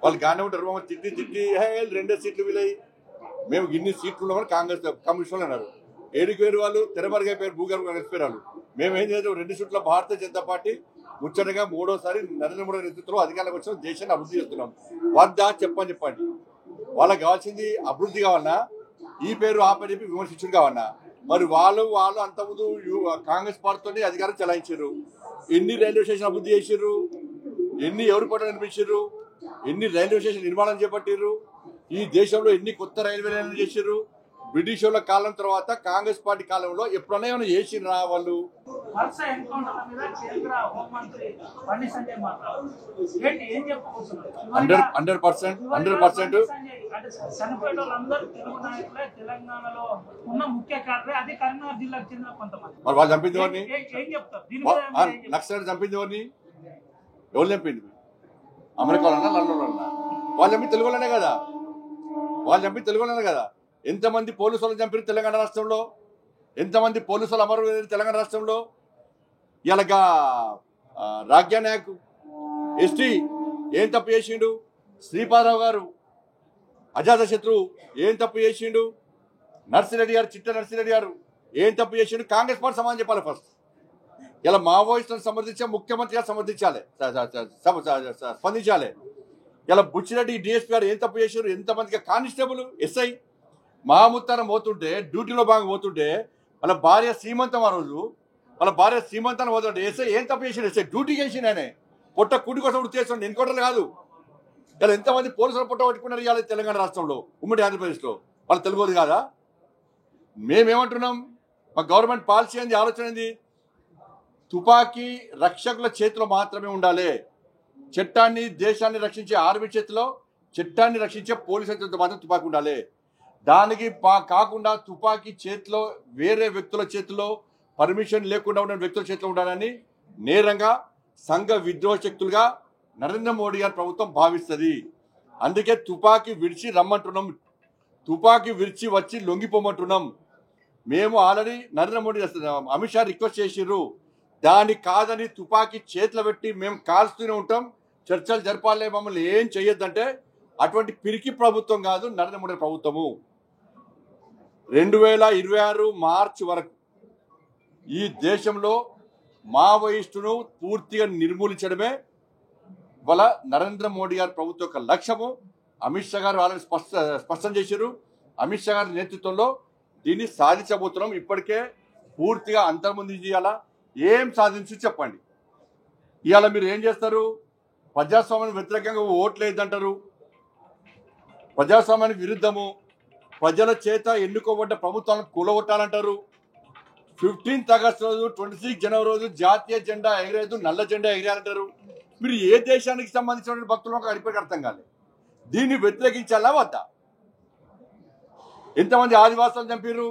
వాళ్ళు గానే ఉంటారు. తిట్టి తిట్టి రెండే సీట్లు వీలయ్యి మేము ఇన్ని సీట్లు ఉన్నామని కాంగ్రెస్ కమ్యూనిస్టులు అన్నారు. ఏడుకు వేరు వాళ్ళు తెరమరుగైపోయారు, భూగర్భ కలిసిపోయారు. మేము ఏం చేద్దాం, 2 సీట్ల భారతీయ జనతా పార్టీ ముచ్చటగా 3వసారి నరేంద్ర మోడీ నేతృత్వంలో అధికారంలోకి వచ్చిన దేశాన్ని అభివృద్ధి చేస్తున్నాం. వద్దా చెప్పండి. వాళ్ళకి కావాల్సింది అభివృద్ధి కావాలన్నా, ఈ పేరు ఆ పేరు చెప్పి విమర్శించుడు కావాలన్నా. మరి వాళ్ళు అంతకుముందు కాంగ్రెస్ పార్టీతోనే అధికారం చెలాయించారు. ఎన్ని రైల్వే స్టేషన్ అభివృద్ధి చేసారు, ఎన్ని ఎవరి పట్ల నిర్మించారు, ఎన్ని రైల్వే స్టేషన్ నిర్మాణం చేపట్టారు, ఈ దేశంలో ఎన్ని కొత్త రైల్వే లైన్లు చేసారు. బ్రిటిష్ వాళ్ళ కాలం తర్వాత కాంగ్రెస్ పార్టీ కాలంలో ఎప్పుడన్నా ఏమైనా చేసిరా వాళ్ళు? 100% వాళ్ళు చంపింది ఎవరిని? నక్సలైట్ చంపింది ఎవరిని? ఎవరు చంపింది? అమెరికా వాళ్ళన్నా లండన్ వాళ్ళన్నా? వాళ్ళు చంపి తెలుగులోనే కదా. ఎంతమంది పోలీసు వాళ్ళు చంపారు తెలంగాణ రాష్ట్రంలో? ఎంతమంది పోలీసులు అమరు తెలంగాణ రాష్ట్రంలో? ఇలాగా రాజ్య నాయక్ ఎస్టీ ఏం తప్పు చేసిండు? శ్రీపాదరావు గారు అజాత శత్రువు ఏం తప్పు చేసిండు? నర్సిరెడ్డి గారు, చిట్ట నర్సిరెడ్డి గారు ఏం తప్పు చేసిండు? కాంగ్రెస్ పార్టీ సమాధానం చెప్పాలి. ఫస్ట్ ఇలా మావోయిస్టులను సమర్థించే ముఖ్యమంత్రిగా స్పందించాలి. ఇలా బుచ్చిరెడ్డి డిఎస్పీ గారు ఏం తప్పు చేశారు? ఎంతమందికి కానిస్టేబుల్, ఎస్ఐ మహాముత్తారం పోతుంటే, డ్యూటీలో భాగంగా పోతుంటే వాళ్ళ భార్య సీమంతం, ఆ రోజు వాళ్ళ భార్య సీమంతాన్ని పోతుంటే ఎస్ఐ ఏం తప్పు చేసిండు? ఎస్ఐ డ్యూటీకి వేసిండు. ఆయన పొట్ట కుడి కోసం వృత్తి చేస్తుండే, ఎన్కౌంటర్లు కాదు. ఇలా ఎంతమంది పోలీసులు పొట్ట పట్టుకున్నారు ఇవాళ తెలంగాణ రాష్ట్రంలో, ఉమ్మడి ఆంధ్రప్రదేశ్లో? వాళ్ళు తెలుగుది కాదా? మేమేమంటున్నాం, మా గవర్నమెంట్ పాలసీ ఏంది, ఆలోచన ఏంది? తుపాకీ రక్షకుల చేతిలో మాత్రమే ఉండాలి. చట్టాన్ని, దేశాన్ని రక్షించే ఆర్మీ చేతిలో, చట్టాన్ని రక్షించే పోలీసుల చేతిలో మాత్రం తుపాకీ ఉండాలి. దానికి కాకుండా తుపాకీ చేతిలో వేరే వ్యక్తుల చేతిలో, పర్మిషన్ లేకుండా ఉన్న వ్యక్తుల చేతిలో ఉండాలని నేరంగా సంఘ విద్రోహ శక్తులుగా నరేంద్ర మోడీ గారి ప్రభుత్వం భావిస్తుంది. అందుకే తుపాకీ విడిచి రమ్మంటున్నాం, తుపాకీ విడిచి వచ్చి లొంగిపోమంటున్నాం. మేము ఆల్రెడీ నరేంద్ర మోడీ, అమిత్ షా రిక్వెస్ట్ చేసిర్రు. దాన్ని కాదని తుపాకీ చేతిలో పెట్టి మేము కాల్స్తూనే ఉంటాం, చర్చలు జరపాలే, మమ్మల్ని ఏం చెయ్యొద్దంటే అటువంటి పిరికి ప్రభుత్వం కాదు నరేంద్ర మోడీ ప్రభుత్వము. 2026 మార్చి వరకు ఈ దేశంలో మావోయిస్టును పూర్తిగా నిర్మూలించడమే వాళ్ళ నరేంద్ర మోడీ గారి ప్రభుత్వం యొక్క లక్ష్యము. అమిత్ షా గారు వాళ్ళని స్పష్టం చేశారు. అమిత్ షా గారి నేతృత్వంలో దీన్ని సాధించబోతున్నాం. ఇప్పటికే పూర్తిగా అంతర్ముందు చేయాలా, ఏం సాధించి చెప్పండి. ఇవాళ మీరు ఏం చేస్తారు? ప్రజాస్వామ్యానికి వ్యతిరేకంగా ఓట్లు వేద్దంటారు, ప్రజాస్వామ్యానికి విరుద్ధము, ప్రజల చేత ఎన్నుకోబడ్డ ప్రభుత్వాలను కూలగొట్టాలంటారు. 15th ఆగస్టు రోజు, 26 జనవరి రోజు జాతీయ జెండా ఎగిరేదు, నల్ల జెండా ఎగిరాలంటారు. మీరు ఏ దేశానికి సంబంధించిన భక్తులకు అడిపేకి అర్థం కాలేదు. దీన్ని వ్యతిరేకించాలా వద్దా? ఎంతమంది ఆదివాసులను చంపారు?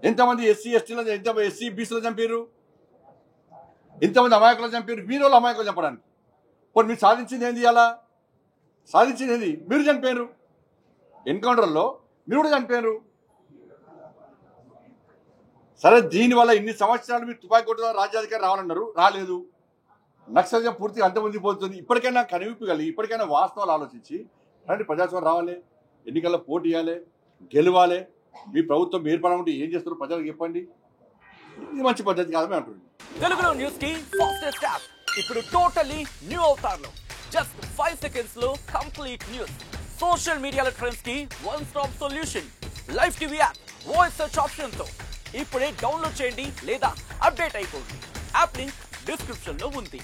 ఎంతమంది ఎస్సీ ఎస్టీలను, ఎంతమంది ఎస్సీ బీసీలను చంపారు? ఎంతమంది అమాయకులను చంపారు? మీరు వాళ్ళు అమాయకులు చంపడానికి. ఇప్పుడు మీరు సాధించింది ఏంది? అలా సాధించింది ఏంది? మీరు చనిపోయారు ఎన్కౌంటర్లో, మీరు కూడా చనిపోయారు. సరే, దీనివల్ల ఇన్ని సంవత్సరాలు మీరు తుపాకీ కొట్టులో రాజ్యాధికారి రావాలన్నారు, రాలేదు. నక్సలిజం పూర్తిగా అంతమందిపోతుంది. ఇప్పటికైనా కనివిప్పగలిగి, ఇప్పటికైనా వాస్తవాలు ఆలోచించి రండి, ప్రజాస్వామ్యం రావాలి, ఎన్నికల్లో పోటీ చేయాలి, గెలవాలి. మీ ప్రభుత్వం ఏర్పడాలంటే ఏం చేస్తారో ప్రజలకు చెప్పండి. ఇది మంచి పద్ధతి కాదని అంటున్నాను. తెలుగులో న్యూస్ కి ఫాస్టెస్ట్ యాప్ ఇప్పుడు టోటలీ న్యూ అవతార్లో. జస్ట్ 5 seconds లో కంప్లీట్ న్యూస్, సోషల్ మీడియాలో ట్రెండ్స్ కి one stop solution, live TV app, voice search option తో ఇప్పుడే డౌన్లోడ్ చేయండి లేదా అప్డేట్ అయిపోండి. యాప్ లింక్ డిస్క్రిప్షన్ లో ఉంది.